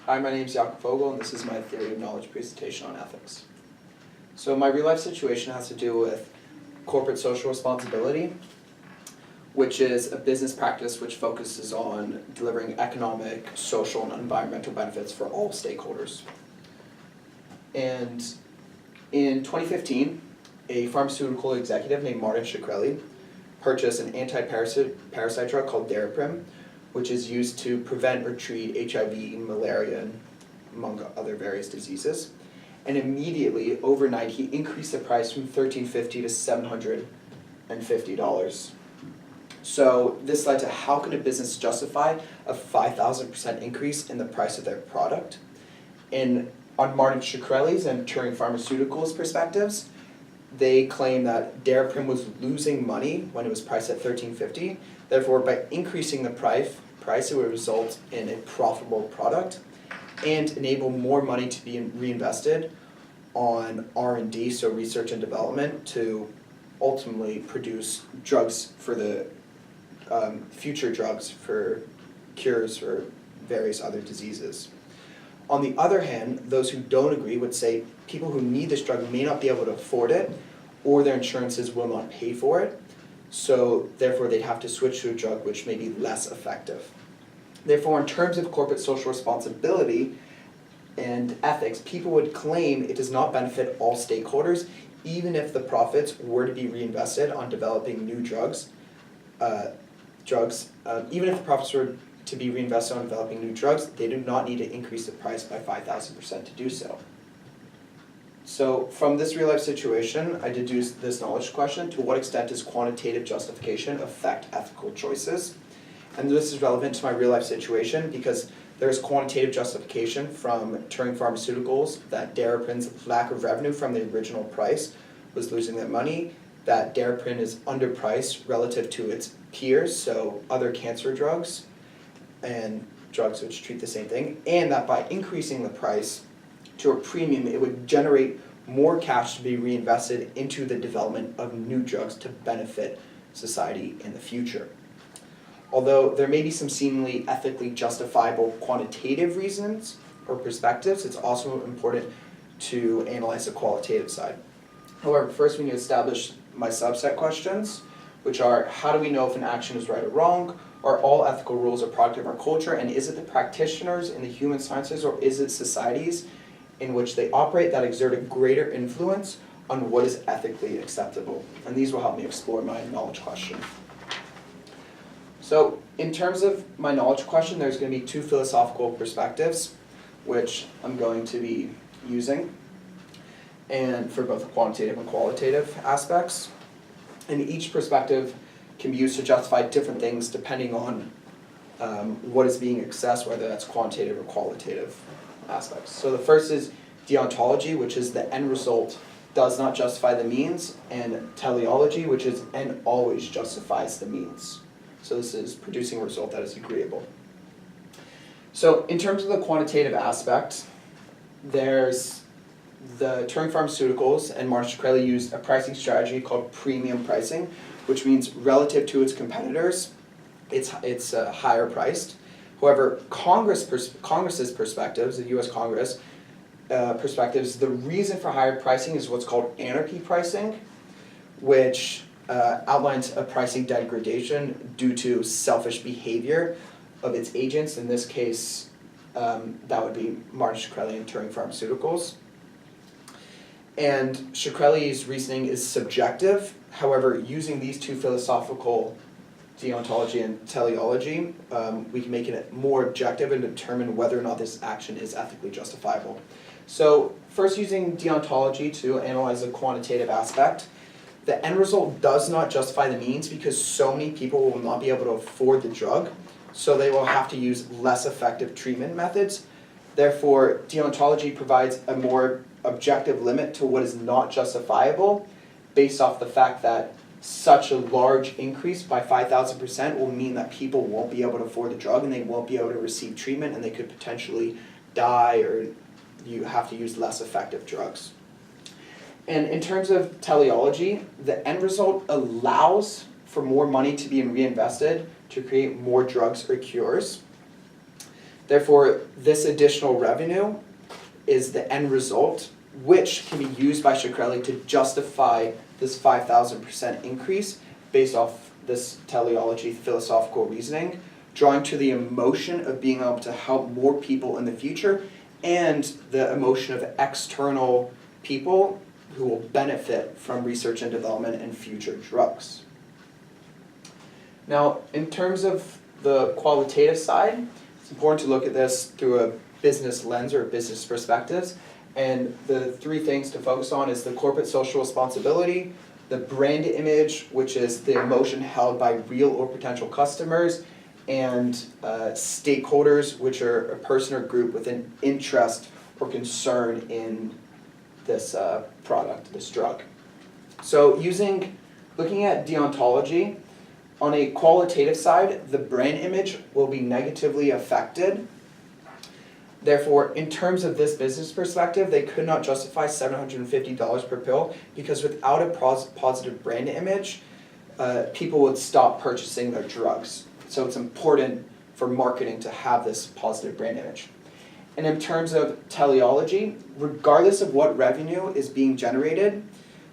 Hi, my name is Yaakov, and this is my theory of knowledge presentation on ethics. So my real life situation has to do with corporate social responsibility, which is a business practice which focuses on delivering economic, social, and environmental benefits for all stakeholders. And in 2015, a pharmaceutical executive named Martin Shkreli purchased an anti-parasite drug called Daraprim, which is used to prevent or treat HIV, malaria, and among other various diseases. And immediately, overnight, he increased the price from $13.50 to $750. So this led to how can a business justify a 5,000% increase in the price of their product? And on Martin Shkreli's and Turing Pharmaceuticals' perspectives, they claim that Daraprim was losing money when it was priced at $13.50. Therefore, by increasing the price, it would result in a profitable product and enable more money to be reinvested on R&D, so research and development, to ultimately produce drugs for the future drugs for cures for various other diseases. On the other hand, those who don't agree would say people who need this drug may not be able to afford it, or their insurances will not pay for it, so therefore they'd have to switch to a drug which may be less effective. Therefore, in terms of corporate social responsibility and ethics, people would claim it does not benefit all stakeholders, even if the profits were to be reinvested on developing new drugs. Even if the profits were to be reinvested on developing new drugs, they do not need to increase the price by 5,000% to do so. So from this real life situation, I deduced this knowledge question: to what extent does quantitative justification affect ethical choices? And this is relevant to my real life situation because there is quantitative justification from Turing Pharmaceuticals that Daraprim's lack of revenue from the original price was losing that money, that Daraprim is underpriced relative to its peers, so other cancer drugs and drugs which treat the same thing, and that by increasing the price to a premium, it would generate more cash to be reinvested into the development of new drugs to benefit society in the future. Although there may be some seemingly ethically justifiable quantitative reasons or perspectives, it's also important to analyze the qualitative side. However, first we need to establish my subset questions, which are: how do we know if an action is right or wrong? Are all ethical rules a product of our culture? And is it the practitioners in the human sciences, or is it societies in which they operate that exert a greater influence on what is ethically acceptable? And these will help me explore my knowledge question. So in terms of my knowledge question, there's going to be two philosophical perspectives, which I'm going to be using, and for both quantitative and qualitative aspects. And each perspective can be used to justify different things depending on what is being assessed, whether that's quantitative or qualitative aspects. So the first is deontology, which is the end result does not justify the means, and teleology, which is end always justifies the means. So this is producing a result that is agreeable. So in terms of the quantitative aspect, there's the Turing Pharmaceuticals and Martin Shkreli used a pricing strategy called premium pricing, which means relative to its competitors, it's higher priced. However, Congress's perspectives, the U.S. Congress perspectives, the reason for higher pricing is what's called anarchy pricing, which outlines a pricing degradation due to selfish behavior of its agents. In this case, that would be Martin Shkreli and Turing Pharmaceuticals. And Shkreli's reasoning is subjective. However, using these two philosophical, deontology and teleology, we can make it more objective and determine whether or not this action is ethically justifiable. So first, using deontology to analyze the quantitative aspect, the end result does not justify the means because so many people will not be able to afford the drug, so they will have to use less effective treatment methods. Therefore, deontology provides a more objective limit to what is not justifiable based off the fact that such a large increase by 5,000% will mean that people won't be able to afford the drug and they won't be able to receive treatment and they could potentially die, or you have to use less effective drugs. And in terms of teleology, the end result allows for more money to be reinvested to create more drugs or cures. Therefore, this additional revenue is the end result, which can be used by Shkreli to justify this 5,000% increase based off this teleology philosophical reasoning, drawing to the emotion of being able to help more people in the future and the emotion of external people who will benefit from research and development and future drugs. Now, in terms of the qualitative side, it's important to look at this through a business lens or business perspectives. And the three things to focus on is the corporate social responsibility, the brand image, which is the emotion held by real or potential customers, and stakeholders, which are a person or group with an interest or concern in this product, this drug. So looking at deontology, on a qualitative side, the brand image will be negatively affected. Therefore, in terms of this business perspective, they could not justify $750 per pill because without a positive brand image, people would stop purchasing their drugs. So it's important for marketing to have this positive brand image. And in terms of teleology, regardless of what revenue is being generated,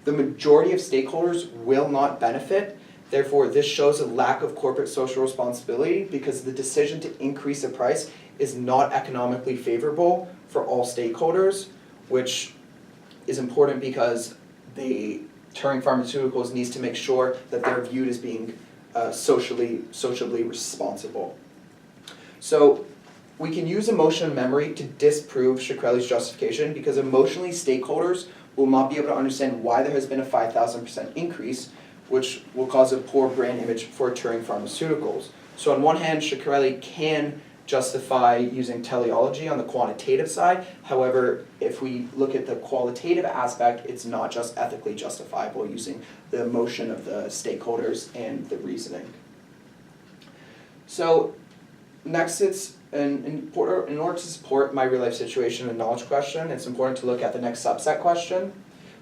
the majority of stakeholders will not benefit. Therefore, this shows a lack of corporate social responsibility because the decision to increase the price is not economically favorable for all stakeholders, which is important because Turing Pharmaceuticals needs to make sure that they're viewed as being socially responsible. So we can use emotion and memory to disprove Shkreli's justification because emotionally stakeholders will not be able to understand why there has been a 5,000% increase, which will cause a poor brand image for Turing Pharmaceuticals. So on one hand, Shkreli can justify using teleology on the quantitative side. However, if we look at the qualitative aspect, it's not just ethically justifiable using the emotion of the stakeholders and the reasoning. So next, it's in order to support my real life situation and knowledge question, it's important to look at the next subset question,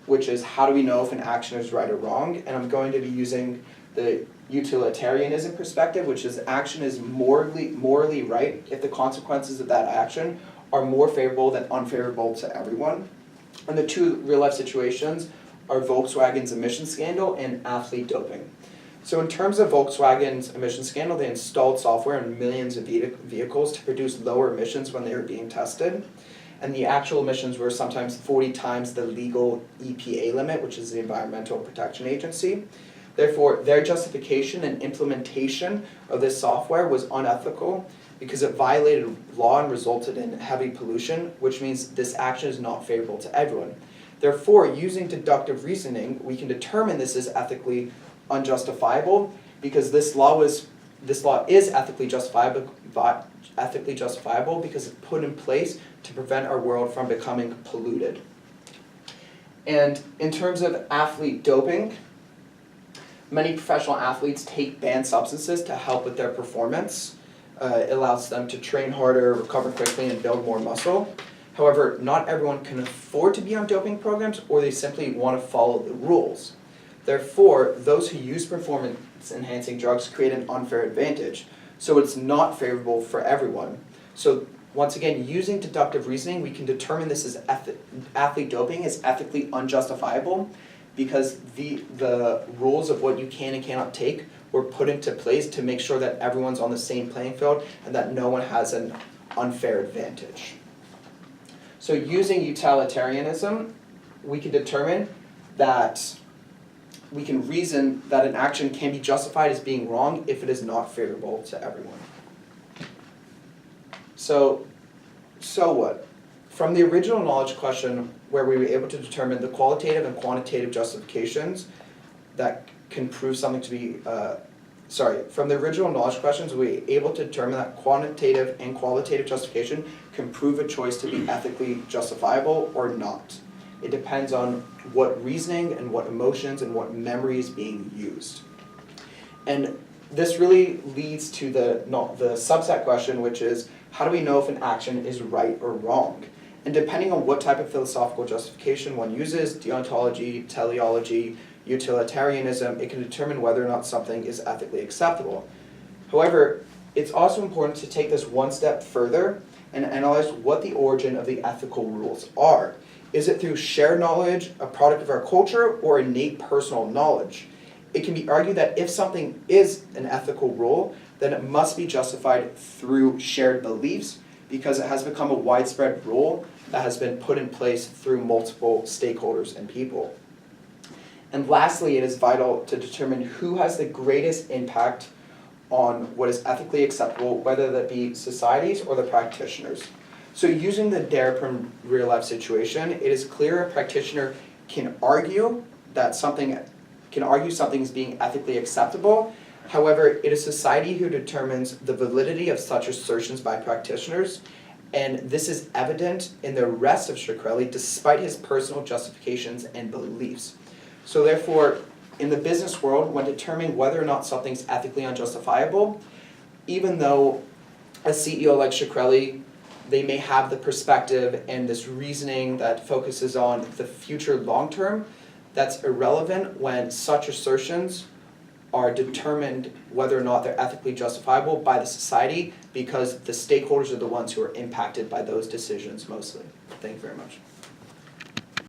which is how do we know if an action is right or wrong? And I'm going to be using the utilitarianism perspective, which is action is morally right if the consequences of that action are more favorable than unfavorable to everyone. And the two real-life situations are Volkswagen's emission scandal and athlete doping. So in terms of Volkswagen's emission scandal, they installed software in millions of vehicles to produce lower emissions when they were being tested. And the actual emissions were sometimes 40 times the legal EPA limit, which is the Environmental Protection Agency. Therefore, their justification and implementation of this software was unethical because it violated law and resulted in heavy pollution, which means this action is not favorable to everyone. Therefore, using deductive reasoning, we can determine this is ethically unjustifiable because this law is ethically justifiable because it's put in place to prevent our world from becoming polluted. And in terms of athlete doping, many professional athletes take banned substances to help with their performance. It allows them to train harder, recover quickly, and build more muscle. However, not everyone can afford to be on doping programs, or they simply want to follow the rules. Therefore, those who use performance-enhancing drugs create an unfair advantage. So it's not favorable for everyone. So once again, using deductive reasoning, we can determine this as athlete doping is ethically unjustifiable because the rules of what you can and cannot take were put into place to make sure that everyone's on the same playing field and that no one has an unfair advantage. So using utilitarianism, we can determine that we can reason that an action can be justified as being wrong if it is not favorable to everyone. So what? From the original knowledge question, where we were able to determine the qualitative and quantitative justifications that can prove something to be, from the original knowledge questions, we were able to determine that quantitative and qualitative justification can prove a choice to be ethically justifiable or not. It depends on what reasoning and what emotions and what memory is being used. And this really leads to the subset question, which is, how do we know if an action is right or wrong? And depending on what type of philosophical justification one uses, deontology, teleology, utilitarianism, it can determine whether or not something is ethically acceptable. However, it's also important to take this one step further and analyze what the origin of the ethical rules are. Is it through shared knowledge, a product of our culture, or innate personal knowledge? It can be argued that if something is an ethical rule, then it must be justified through shared beliefs because it has become a widespread rule that has been put in place through multiple stakeholders and people. And lastly, it is vital to determine who has the greatest impact on what is ethically acceptable, whether that be societies or the practitioners. So using the Darapin real-life situation, it is clear a practitioner can argue something is being ethically acceptable. However, it is society who determines the validity of such assertions by practitioners, and this is evident in the arrest of Shkreli despite his personal justifications and beliefs. So therefore, in the business world, when determining whether or not something's ethically unjustifiable, even though a CEO like Shkreli, they may have the perspective and this reasoning that focuses on the future long term, that's irrelevant when such assertions are determined whether or not they're ethically justifiable by the society because the stakeholders are the ones who are impacted by those decisions mostly. Thank you very much.